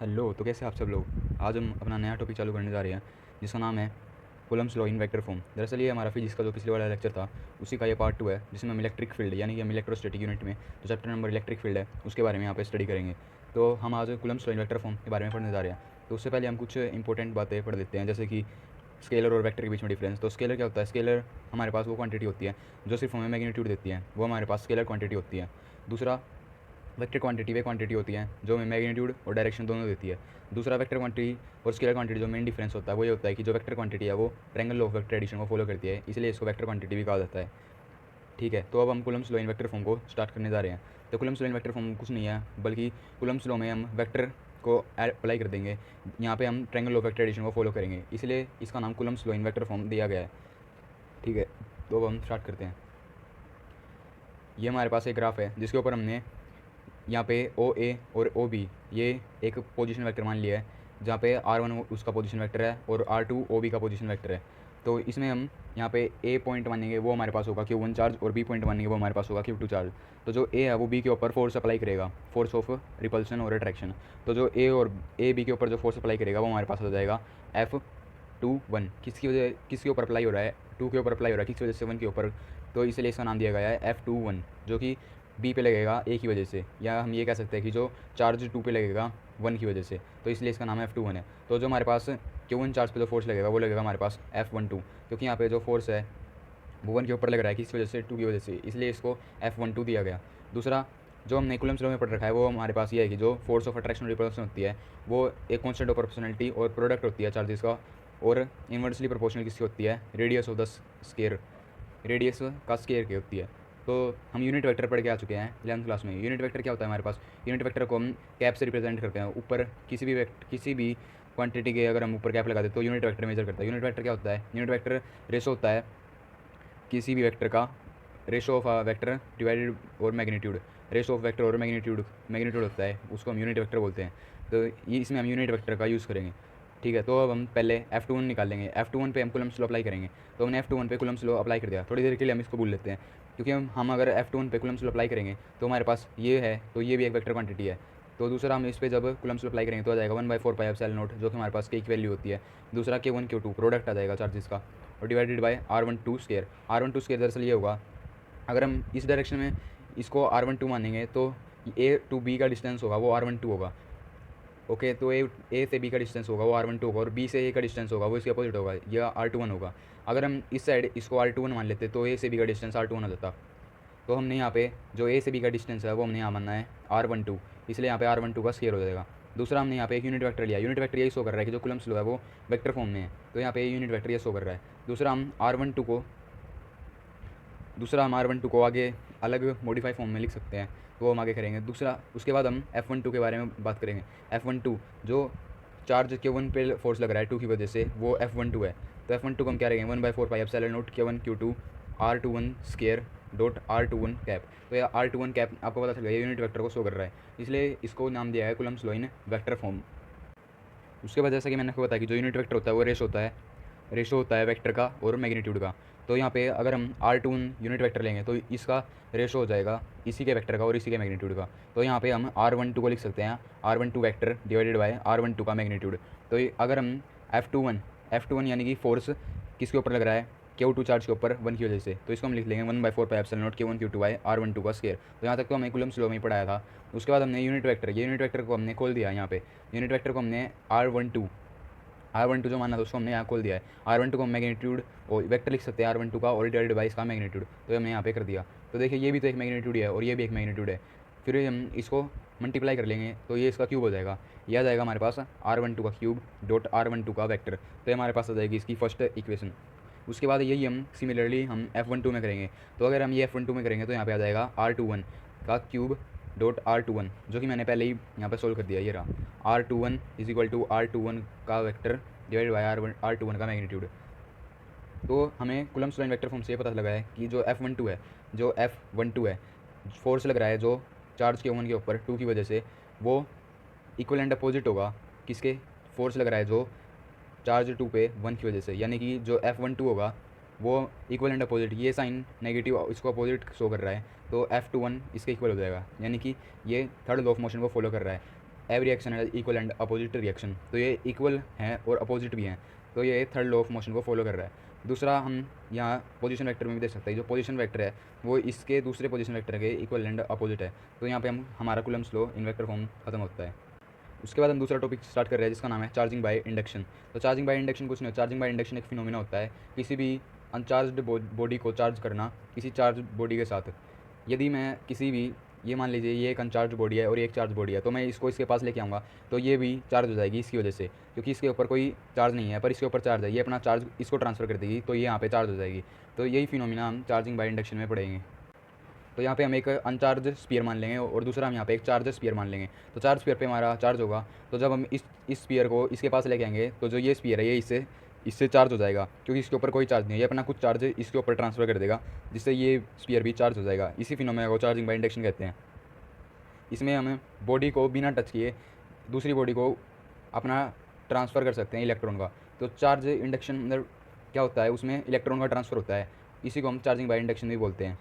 Hello, तो कैसे आप सब लोग। आज हम अपना नया टॉपिक चालू करने जा रहे हैं जिसका नाम है Coulomb's law in vector form. दरअसल ये हमारा फिजिक्स का जो पिछले वाला लेक्चर था उसी का ये पार्ट 2 है, जिसमें हम इलेक्ट्रिक फील्ड यानी कि हम इलेक्ट्रोस्टैटिक यूनिट में जो चैप्टर नंबर इलेक्ट्रिक फील्ड है उसके बारे में यहाँ पे स्टडी करेंगे। तो हम आज Coulomb's law in vector form के बारे में पढ़ने जा रहे हैं। तो उससे पहले हम कुछ इंपॉर्टेंट बातें पढ़ लेते हैं, जैसे कि स्केलर और वेक्टर के बीच में डिफरेंस। तो स्केलर क्या होता है? स्केलर हमारे पास वो क्वांटिटी होती है जो सिर्फ हमें मैग्नीट्यूड देती है, वो हमारे पास स्केलर क्वांटिटी होती है। दूसरा, वेक्टर क्वांटिटी वे क्वांटिटी होती है जो हमें मैग्नीट्यूड और डायरेक्शन दोनों देती है। दूसरा, वेक्टर क्वांटिटी और स्केलर क्वांटिटी जो मेन डिफरेंस होता है वो ये होता है कि जो वेक्टर क्वांटिटी है वो triangle law of vector addition को फॉलो करती है, इसलिए इसको वेक्टर क्वांटिटी भी कहा जाता है। ठीक है, तो अब हम Coulomb's law in vector form को स्टार्ट करने जा रहे हैं। तो Coulomb's law in vector form कुछ नहीं है, बल्कि कूलम्ब्स लॉ में हम वेक्टर को अप्लाई कर देंगे। यहाँ पे हम triangle law of vector addition को फॉलो करेंगे, इसलिए इसका नाम Coulomb's law in vector form दिया गया है। ठीक है, तो अब हम स्टार्ट करते हैं। ये हमारे पास एक ग्राफ है जिसके ऊपर हमने यहाँ पे ओ ए और ओ बी ये एक पोजीशन वेक्टर मान लिया है, जहाँ पे आर वन उसका पोजीशन वेक्टर है और आर टू ओ बी का पोजीशन वेक्टर है। तो इसमें हम यहाँ पे ए पॉइंट मानेंगे वो हमारे पास होगा क्यू वन चार्ज, और बी पॉइंट मानेंगे वो हमारे पास होगा क्यू टू चार्ज। तो जो ए है वो बी के ऊपर फोर्स अप्लाई करेगा, फोर्स ऑफ रिपल्सन और अट्रैक्शन। तो जो ए बी के ऊपर जो फोर्स अप्लाई करेगा वो हमारे पास हो जाएगा F21। किसकी वजह, किसके ऊपर अप्लाई हो रहा है? टू के ऊपर अप्लाई हो रहा है, किसकी वजह से? वन के ऊपर। तो इसलिए इसका नाम दिया गया है F21, जो कि बी पे लगेगा ए की वजह से, या हम ये कह सकते हैं कि जो चार्ज टू पे लगेगा वन की वजह से, तो इसलिए इसका नाम F21 है। तो जो हमारे पास क्यू वन चार्ज पे जो फोर्स लगेगा वो लगेगा हमारे पास F12, क्योंकि यहाँ पे जो फोर्स है वो वन के ऊपर लग रहा है, किस वजह से? टू की वजह से, इसलिए इसको F12 दिया गया। दूसरा, जो हमने कूलम्ब्स लॉ में पढ़ रखा है वो हमारे पास ये है कि जो फोर्स ऑफ अट्रैक्शन और रिपल्सन होती है वो एक कॉन्स्टेंट ऑफ प्रोपोर्शनलिटी और प्रोडक्ट होती है चार्जेस का, और इन्वर्सली प्रोपोर्शनल किसकी होती है? Radius of the square, radius का स्केयर की होती है। तो हम यूनिट वेक्टर पढ़ के आ चुके हैं 11th क्लास में। यूनिट वेक्टर क्या होता है हमारे पास? यूनिट वेक्टर को हम कैप से रिप्रेजेंट करते हैं। ऊपर किसी भी क्वांटिटी के अगर हम ऊपर कैप लगा दें तो यूनिट वेक्टर मेजर करता है। यूनिट वेक्टर क्या होता है? यूनिट वेक्टर रेशो होता है किसी भी वेक्टर का, रेशो ऑफ वेक्टर डिवाइडेड और मैग्नीट्यूड। रेशो ऑफ वेक्टर और मैग्नीट्यूड मैग्नीट्यूड होता है, उसको हम यूनिट वेक्टर बोलते हैं। तो ये इसमें हम यूनिट वेक्टर का यूज़ करेंगे। ठीक है, तो अब हम पहले F21 निकाल लेंगे। F21 पे हम कूलम्ब्स लॉ अप्लाई करेंगे। तो हमने F21 पे कूलम्ब्स लॉ अप्लाई कर दिया। थोड़ी देर के लिए हम इसको भूल लेते हैं, क्योंकि हम अगर F21 पे कूलम्ब्स लॉ अप्लाई करेंगे तो हमारे पास ये है, तो ये भी एक वेक्टर क्वांटिटी है। तो दूसरा, हम इस पे जब कूलम्ब्स लॉ अप्लाई करेंगे तो आ जाएगा 1/4πε0, जो कि हमारे पास के की वैल्यू होती है। दूसरा K1 Q2 प्रोडक्ट आ जाएगा चार्जेस का, और divided by R12 square. R12 square दरअसल ये होगा, अगर हम इस डायरेक्शन में इसको R12 मानेंगे तो ए टू बी का डिस्टेंस होगा वो R12 होगा। ओके, तो ए से बी का डिस्टेंस होगा वो R12 होगा, और बी से ए का डिस्टेंस होगा वो इसके अपोजिट होगा, यह R21 होगा। अगर हम इस साइड इसको R21 मान लेते तो ए से बी का डिस्टेंस R21 हो जाता। तो हमने यहाँ पे जो ए से बी का डिस्टेंस है वो हमने यहाँ मानना है R12, इसलिए यहाँ पे R12 का स्केयर हो जाएगा। दूसरा, हमने यहाँ पे एक यूनिट वेक्टर लिया। यूनिट वेक्टर यही शो कर रहा है कि जो कूलम्ब्स लॉ है वो वेक्टर फॉर्म में है, तो यहाँ पे यूनिट वेक्टर ये शो कर रहा है। दूसरा हम R12 को आगे अलग मॉडिफाई फॉर्म में लिख सकते हैं, तो वो हम आगे करेंगे। दूसरा, उसके बाद हम F12 के बारे में बात करेंगे। F12 जो चार्ज Q1 पे फोर्स लग रहा है टू की वजह से, वो F12 है। तो F12 को हम क्या रहेंगे? 1/4πε0 Q1 Q2 R21 square dot R21 cap. तो यह R21 कैप आपको पता चल गया, ये यूनिट वेक्टर को शो कर रहा है, इसलिए इसको नाम दिया है Coulomb's law in vector form. उसके बाद जैसा कि मैंने आपको बताया कि जो यूनिट वेक्टर होता है वो रेशो होता है वेक्टर का और मैग्नीट्यूड का। तो यहाँ पे अगर हम R21 यूनिट वेक्टर लेंगे तो इसका रेशो हो जाएगा इसी के वेक्टर का और इसी के मैग्नीट्यूड का। तो यहाँ पे हम R12 को लिख सकते हैं R12 vector divided by R12 का मैग्नीट्यूड। तो अगर हम F21 यानी कि फोर्स किसके ऊपर लग रहा है? Q2 चार्ज के ऊपर वन की वजह से, तो इसको हम लिख लेंगे 1/4πε0 Q1 Q2 बाय R12 का स्केयर। तो यहाँ तक तो हमें कूलम्ब्स लॉ में ही पढ़ाया था। उसके बाद हमने यूनिट वेक्टर को हमने खोल दिया। यहाँ पे यूनिट वेक्टर को हमने R12 जो माना था उसको हमने यहाँ खोल दिया है। R12 को हम मैग्नीट्यूड और वेक्टर लिख सकते हैं R12 का, और डिवाइडेड बाई इसका मैग्नीट्यूड, तो हमने यहाँ पे कर दिया। तो देखिए ये भी तो एक मैग्नीट्यूड है और ये भी एक मैग्नीट्यूड है। फिर हम इसको मल्टीप्लाई कर लेंगे तो ये इसका क्यूब हो जाएगा। यह आ जाएगा हमारे पास R12 का क्यूब डॉट R12 का वेक्टर। तो हमारे पास आ जाएगी इसकी फर्स्ट इक्वेशन। उसके बाद यही हम सिमिलरली हम F12 में करेंगे। तो अगर हम ये F12 में करेंगे तो यहाँ पे आ जाएगा R21 का क्यूब डॉट R21, जो कि मैंने पहले ही यहाँ पे सोल्व कर दिया। ये रहा R21 is equal to R21 का वेक्टर डिवाइड बाई R21 का मैग्नीट्यूड। तो हमें Coulomb's law in vector form से ये पता लगा है कि जो F12 है फोर्स लग रहा है जो चार्ज Q1 के ऊपर टू की वजह से, वो इक्वल एंड अपोजिट होगा किसके? फोर्स लग रहा है जो चार्ज टू पे वन की वजह से, यानी कि जो F12 होगा वो इक्वल एंड अपोजिट, ये साइन नेगेटिव इसको अपोजिट शो कर रहा है, तो F21 इसके इक्वल हो जाएगा, यानी कि ये थर्ड लॉ ऑफ मोशन को फॉलो कर रहा है। एवरी रिएक्शन है इक्वल एंड अपोजिट रिएक्शन, तो ये इक्वल हैं और अपोजिट भी हैं, तो ये थर्ड लॉ ऑफ मोशन को फॉलो कर रहा है। दूसरा हम यहाँ पोजीशन वेक्टर में भी देख सकते हैं, जो पोजीशन वेक्टर है वो इसके दूसरे पोजीशन वेक्टर के इक्वल एंड अपोजिट है, तो यहाँ पे हम हमारा Coulomb's law in vector form खत्म होता है। उसके बाद हम दूसरा टॉपिक स्टार्ट कर रहे हैं जिसका नाम है चार्जिंग बाय इंडक्शन। तो चार्जिंग बाय इंडक्शन कुछ नहीं, चार्जिंग बाय इंडक्शन एक फिनोमिना होता है किसी भी अनचार्ज्ड बॉडी को चार्ज करना किसी चार्ज बॉडी के साथ। यदि मैं किसी भी, ये मान लीजिए ये एक अनचार्ज बॉडी है और ये एक चार्ज बॉडी है, तो मैं इसको इसके पास लेके आऊँगा तो ये भी चार्ज हो जाएगी इसकी वजह से, क्योंकि इसके ऊपर कोई चार्ज नहीं है पर इसके ऊपर चार्ज है, ये अपना चार्ज इसको ट्रांसफ़र कर देगी तो ये यहाँ पे चार्ज हो जाएगी। तो यही फिनोमिना हम चार्जिंग बाय इंडक्शन में पढ़ेंगे। तो यहाँ पे हम एक अनचार्ज स्फीयर मान लेंगे और दूसरा हम यहाँ पे एक चार्ज स्फीयर मान लेंगे। तो चार्ज स्फीयर पे हमारा चार्ज होगा, तो जब हम इस स्फीयर को इसके पास लेके आएंगे तो जो ये स्फीयर है ये इससे चार्ज हो जाएगा, क्योंकि इसके ऊपर कोई चार्ज नहीं है, ये अपना कुछ चार्ज इसके ऊपर ट्रांसफ़र कर देगा जिससे ये स्फीयर भी चार्ज हो जाएगा। इसी फिनोमेना को चार्जिंग बाय इंडक्शन कहते हैं। इसमें हम बॉडी को बिना टच किए दूसरी बॉडी को अपना ट्रांसफ़र कर सकते हैं इलेक्ट्रॉन का। तो चार्ज इंडक्शन मतलब क्या होता है, उसमें इलेक्ट्रॉन का ट्रांसफ़र होता है, इसी को हम चार्जिंग बाय इंडक्शन भी बोलते हैं।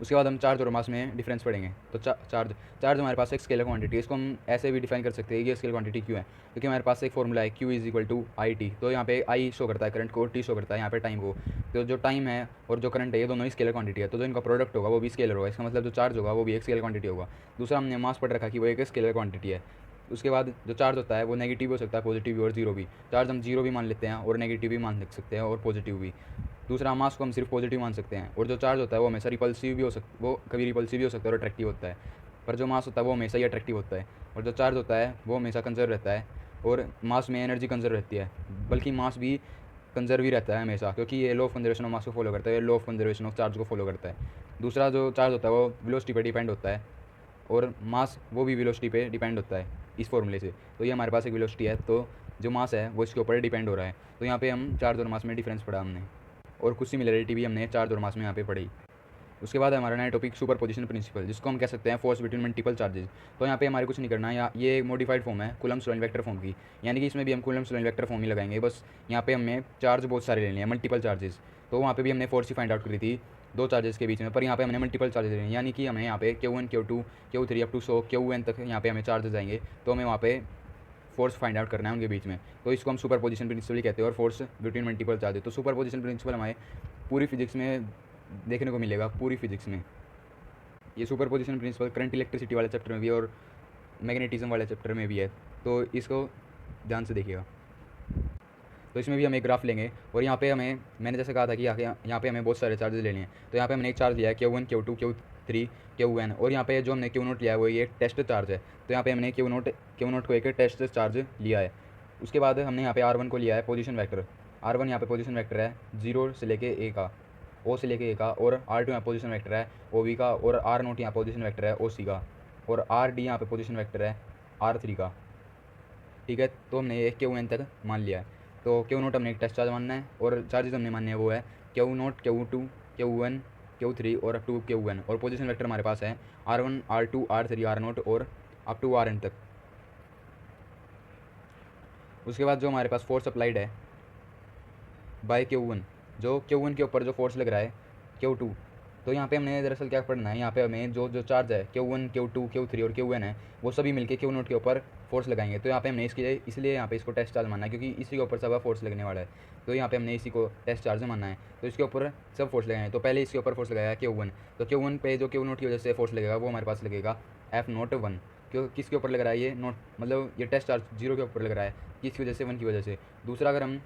उसके बाद हम चार्ज और मास में डिफरेंस पढ़ेंगे। तो चार्ज हमारे पास एक स्केलर क्वांटिटी है, इसको हम ऐसे भी डिफाइन कर सकते हैं कि ये स्केलर क्वांटिटी क्यों है, क्योंकि हमारे पास एक फॉर्मूला है Q is equal to I T. तो यहाँ पे आई शो करता है करंट को, टी शो करता है यहाँ पे टाइम को। तो जो टाइम है और जो करंट है ये दोनों ही स्केलर क्वांटिटी है, तो जो इनका प्रोडक्ट होगा वो भी स्केलर होगा, इसका मतलब जो चार्ज होगा वो भी एक स्केलर क्वांटिटी होगा। दूसरा हमने मास पढ़ रखा कि वो एक स्केलर क्वांटिटी है। उसके बाद जो चार्ज होता है वो नेगेटिव भी हो सकता है, पॉजिटिव भी और जीरो भी। चार्ज हम जीरो भी मान लेते हैं और नेगेटिव भी मान सकते हैं और पॉजिटिव भी। दूसरा मास को हम सिर्फ पॉजिटिव मान सकते हैं। और जो चार्ज होता है वो हमेशा रिपल्सिव भी हो सकता, वो कभी रिपल्सिव भी हो सकता है और अट्रैक्टिव होता है, पर जो मास होता है वो हमेशा ही अट्रैक्टिव होता है। और जो चार्ज होता है वो हमेशा कंजर्व रहता है, और मास में एनर्जी कंजर्व रहती है, बल्कि मास भी कंजर्व ही रहता है हमेशा, क्योंकि ये law of conservation of mass को फॉलो करता है, law of conservation of charge को फॉलो करता है। दूसरा जो चार्ज होता है वो वेलोसिटी पर डिपेंड होता है, और मास वो भी वेलोसिटी पे डिपेंड होता है इस फॉर्मूले से। तो ये हमारे पास एक वेलोसिटी है, तो जो मास है वो इसके ऊपर डिपेंड हो रहा है। तो यहाँ पे हम चार्ज और मास में डिफरेंस पढ़ा हमने, और कुछ सिमिलरिटी भी हमने चार्ज और मास में यहाँ पे पढ़ी। उसके बाद हमारा नया टॉपिक सुपर पोजिशन प्रिंसिपल, जिसको हम कह सकते हैं फोर्स बिटवीन मल्टीपल चार्जेस। तो यहाँ पे हमारे कुछ नहीं करना, या ये मॉडिफाइड फॉर्म है Coulomb's law in vector form की, यानी कि इसमें भी हम Coulomb's law in vector form ही लगाएंगे। बस यहाँ पे हमें चार्ज बहुत सारे लेने हैं, मल्टीपल चार्जेस। तो वहाँ पे भी हमने फोर्स ही फाइंड आउट करी थी दो चार्जेस के बीच में, पर यहाँ पे हमने मल्टीपल चार्जेस लेने हैं, यानी कि हमें यहाँ पे Q1 Q2 Q3 up to Qn तक यहाँ पे हमें चार्जेस आएंगे, तो हमें वहाँ पे फोर्स फाइंड आउट करना है उनके बीच में। तो इसको हम सुपर पोजिशन प्रिंसिपल ही कहते हैं, और फोर्स बिटवीन मल्टीपल चार्जेस। तो सुपर पोजिशन प्रिंसिपल हमारे पूरी फिजिक्स में देखने को मिलेगा, पूरी फिजिक्स में। ये superposition principle current electricity वाले चैप्टर में भी और मैग्नेटिज्म वाले चैप्टर में भी है, तो इसको ध्यान से देखिएगा। तो इसमें भी हम एक ग्राफ लेंगे, और यहाँ पे हमें, मैंने जैसे कहा था कि यहाँ पे हमें बहुत सारे चार्जेस लेने हैं, तो यहाँ पे हमने एक चार्ज लिया है Q1 Q2 Q3 Qn, और यहाँ पे जो हमने Q0 लिया है वो ये टेस्ट चार्ज है। तो यहाँ पे हमने Q0 को एक टेस्ट चार्ज लिया है। उसके बाद हमने यहाँ पे R1 को लिया है पोजीशन वेक्टर। R1 यहाँ पे पोजीशन वेक्टर है 0 से लेके A का, O से लेके A का, और R2 यहाँ पोजीशन वेक्टर है OB का, और R0 यहाँ पोजीशन वेक्टर है OC का, और RD यहाँ पे पोजीशन वेक्टर है R3 का। ठीक है, तो हमने ये Qn तक मान लिया है। तो Q0 हमने एक टेस्ट चार्ज मानना है, और चार्जेस हमने मानने हैं वो है Q0 Q2 Q1 Q3 और अप टू Qn, और पोजीशन वेक्टर हमारे पास है R1 R2 R3 R0 और अप टू Rn तक। उसके बाद जो हमारे पास फोर्स अप्लाइड है बाय Q1, जो Q1 के ऊपर जो फोर्स लग रहा है Q2, तो यहाँ पे हमने दरअसल क्या पढ़ना है, यहाँ पे हमें जो चार्ज है Q1 Q2 Q3 और Qn है वो सभी मिलके Q0 के ऊपर फोर्स लगाएंगे। तो यहाँ पे हमने इसलिए यहाँ पे इसको टेस्ट चार्ज मानना है, क्योंकि इसी के ऊपर सब फोर्स लगने वाला है, तो यहाँ पे हमने इसी को टेस्ट चार्ज मानना है। तो इसके ऊपर सब फोर्स लगाएंगे। तो पहले इसके ऊपर फोर्स लगाया Q1, तो Q1 पे जो Q0 की वजह से फोर्स लगेगा वो हमारे पास लगेगा F0 1। क्यों, किसके ऊपर लग रहा है ये नोट, मतलब ये टेस्ट चार्ज 0 के ऊपर लग रहा है, किसकी वजह से, 1 की वजह से। दूसरा अगर हम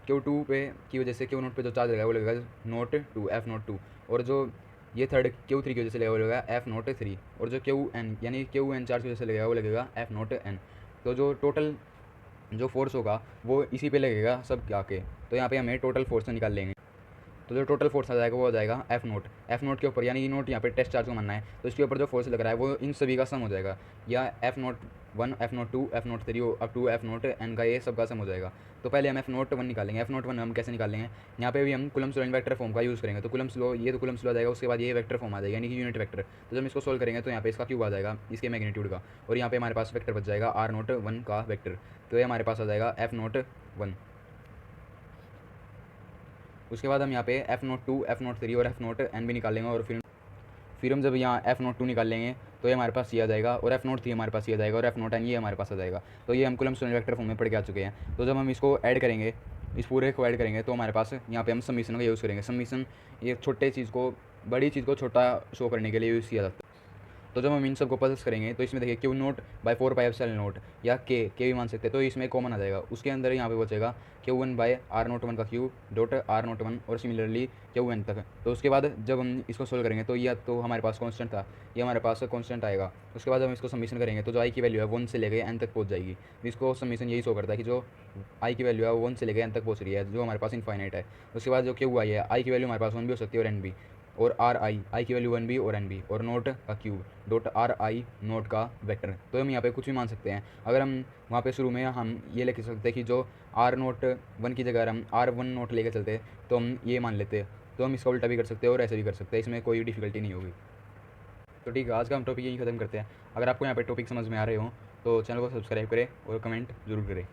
Q2 पे की वजह से Q0 पे जो चार्ज लगेगा वो लगेगा F0 2, और जो ये थर्ड Q3 की वजह से लगेगा वो लगेगा F0 3, और जो Qn यानी Qn चार्ज की वजह से लगेगा वो लगेगा F0 n। तो जो टोटल जो फोर्स होगा वो इसी पे लगेगा सब आके। तो यहाँ पे हमें टोटल फोर्स निकाल लेंगे। तो जो टोटल फोर्स आ जाएगा वो हो जाएगा F0 के ऊपर, यानी नोट यहाँ पे टेस्ट चार्ज को मानना है, तो इसके ऊपर जो फोर्स लग रहा है वो इन सभी का सम हो जाएगा, या F0 1 F0 2 F0 3 up to F0 n का ये सब का सम हो जाएगा। तो पहले हम F0 1 निकालेंगे। F0 1 हम कैसे निकालेंगे, यहाँ पे भी हम Coulomb's law in vector form का यूज़ करेंगे। तो कूलम्ब्स लॉ, ये तो कूलम्ब्स लॉ आ जाएगा, उसके बाद ये वेक्टर फॉर्म आ जाएगा, यानी कि यूनिट वेक्टर। तो जब हम इसको सोल्व करेंगे तो यहाँ पे इसका क्यूब आ जाएगा इसके मैग्नीट्यूड का, और यहाँ पे हमारे पास वेक्टर बच जाएगा R0 1 का वेक्टर। तो ये हमारे पास आ जाएगा F0 1। उसके बाद हम यहाँ पे F0 2 F0 3 और F0 n भी निकालेंगे, और फिर हम जब यहाँ F0 2 निकाल लेंगे तो ये हमारे पास ये आ जाएगा, और एफ नोट थ्री हमारे पास ये आ जाएगा, और एफ नोट एन ये हमारे पास आ जाएगा। तो ये हम कूलम्ब्स लॉ वेक्टर फॉर्म में पढ़ के आ चुके हैं। तो जब हम इसको ऐड करेंगे, इस पूरे को ऐड करेंगे, तो हमारे पास यहाँ पे हम समीशन का यूज़ करेंगे। समीशन ये छोटे चीज़ को, बड़ी चीज़ को छोटा शो करने के लिए यूज़ किया जाता है। तो जब हम इन सबको प्रोसेस करेंगे तो इसमें देखिए Q note by 4 pi epsilon note, या के भी मान सकते हैं, तो इसमें कॉमन आ जाएगा। उसके अंदर यहाँ पे बचेगा Q one by R naught one का Q dot R naught one, और सिमिलरली क्यू एन तक। तो उसके बाद जब हम इसको सोल्व करेंगे तो यह तो हमारे पास कांस्टेंट था, ये हमारे पास कांस्टेंट आएगा। उसके बाद हम इसको सबमिशन करेंगे तो जो आई की वैल्यू है 1 से लेकर एन तक पहुँच जाएगी। इसको सबमिशन यही शो करता है कि जो आई की वैल्यू है वो 1 से लेकर एन तक पहुँच रही है, जो हमारे पास इनफाइनाइट है। उसके बाद जो क्यू आई है, आई की वैल्यू हमारे पास 1 भी हो सकती है और एन भी, और आर आई की वैल्यू 1 भी और एन भी, और नोट का Q dot are I note का वेक्टर। तो हम यहाँ पे कुछ भी मान सकते हैं। अगर हम वहाँ पे शुरू में हम ये लेके सकते हैं कि जो आर नोट वन की जगह हम आर वन नोट लेके चलते तो हम ये मान लेते, तो हम इसका उल्टा भी कर सकते हैं और ऐसे भी कर सकते हैं, इसमें कोई डिफिकल्टी नहीं होगी। तो ठीक है, आज का हम टॉपिक यही ख़त्म करते हैं। अगर आपको यहाँ पे टॉपिक समझ में आ रहे हो तो चैनल को सब्सक्राइब करें और कमेंट जरूर करें।